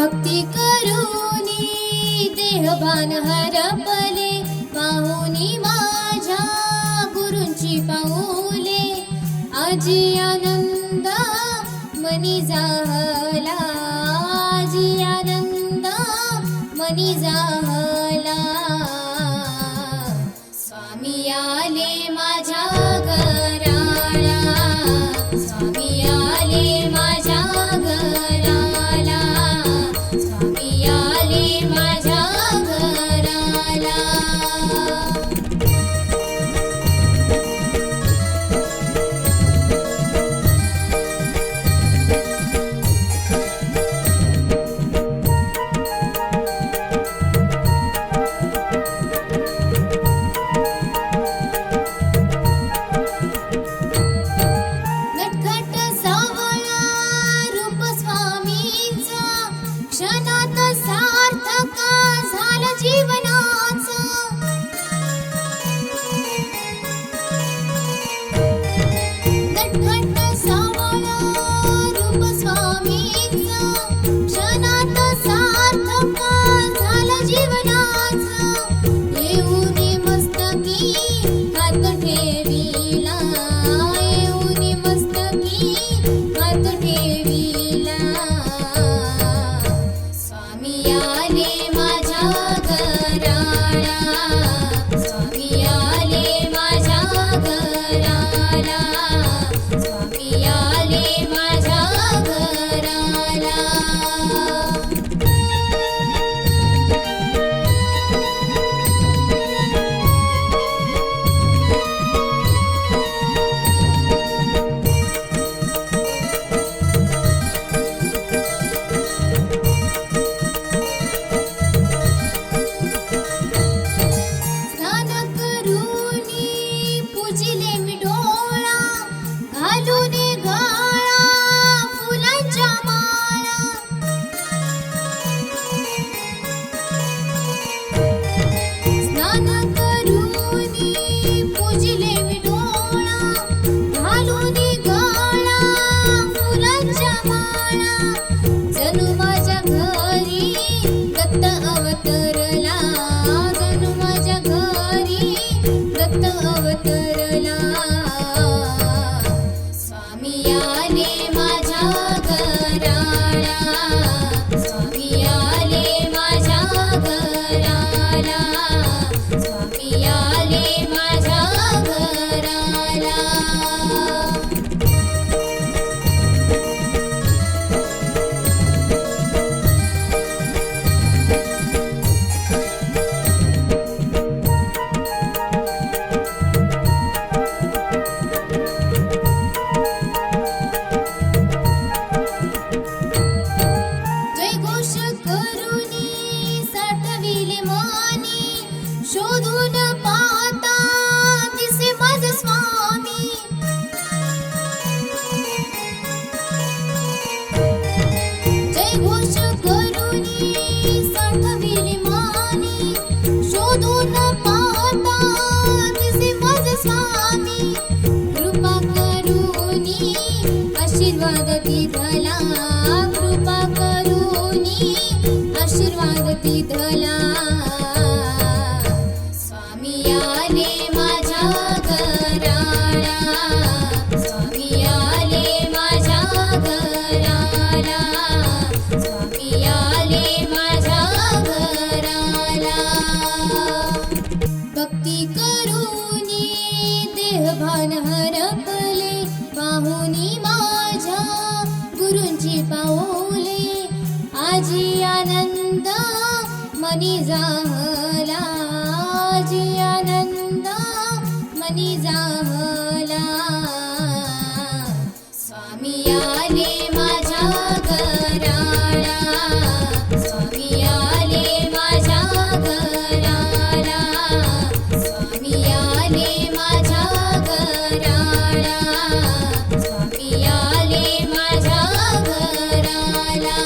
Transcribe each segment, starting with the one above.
भक्ती करूनी देहभान हरपले, पाहुनी माझ्या गुरूंची पाऊले, आजी आनंद मनी जाहला, आजी आनंद मनी जाहला. स्वामी आले माझ्या घराला, स्वामी आले माझ्या घराला, स्वामी आले माझ्या घराला. नटखट सावळा रूप स्वामींचा, क्षणात सार्थक झालं जीवनाचं. नटखट सावळा रूप स्वामींचा, क्षणात सार्थक झालं जीवनाचं. येऊनी मस्तकी हात ठेविला, येऊनी मस्तकी हात ठेविला. स्वामी आले माझ्या घराला, स्वामी आले माझ्या घराला, स्वामी आले माझ्या घराला. स्नान करूनी पूजिले मी डोळा, घालून गळा फुलांच्या माळा. स्नान करूनी पूजिले मी डोळा, घालून गळा फुलांच्या माळा. जणू माझ्या घरी दत्त अवतरला, जणू माझ्या घरी दत्त अवतरला. स्वामी आले माझ्या घराला, स्वामी आले माझ्या घराला, स्वामी आले माझ्या घराला. जयघोष करूनी साठविले मानी, शोधून पाहता दिसे माझे स्वामी. जयघोष करूनी साठविले मानी, शोधून पाहता दिसे माझे स्वामी. कृपा करूनी आशीर्वाद दिधला, कृपा करूनी आशीर्वाद दिधला. स्वामी आले माझ्या घराला, स्वामी आले माझ्या घराला, स्वामी आले माझ्या घराला. भक्ती करूनी देहभान हरपले, पाहुनी माझ्या गुरूंची पाऊले, आजी आनंद मनी जाहला, आजी आनंद मनी जाहला. स्वामी आले माझ्या घराला, स्वामी आले माझ्या घराला, स्वामी आले माझ्या घराला, स्वामी आले माझ्या घराला.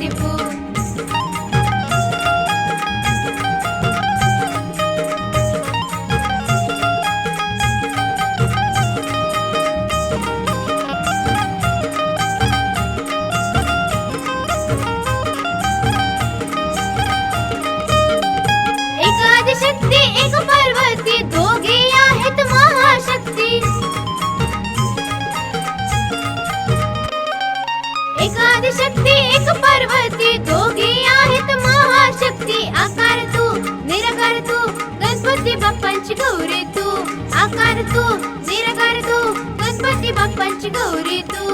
पंढरपूर. एक आदिशक्ती एक पार्वती दोघे आहेत महाशक्ती. एक आदिशक्ती एक पार्वती दोघे आहेत महाशक्ती. आकार तू निराकार तू गणपती बाप्पांची गौरी तू. आकार तू निराकार तू गणपती बाप्पांची गौरी तू.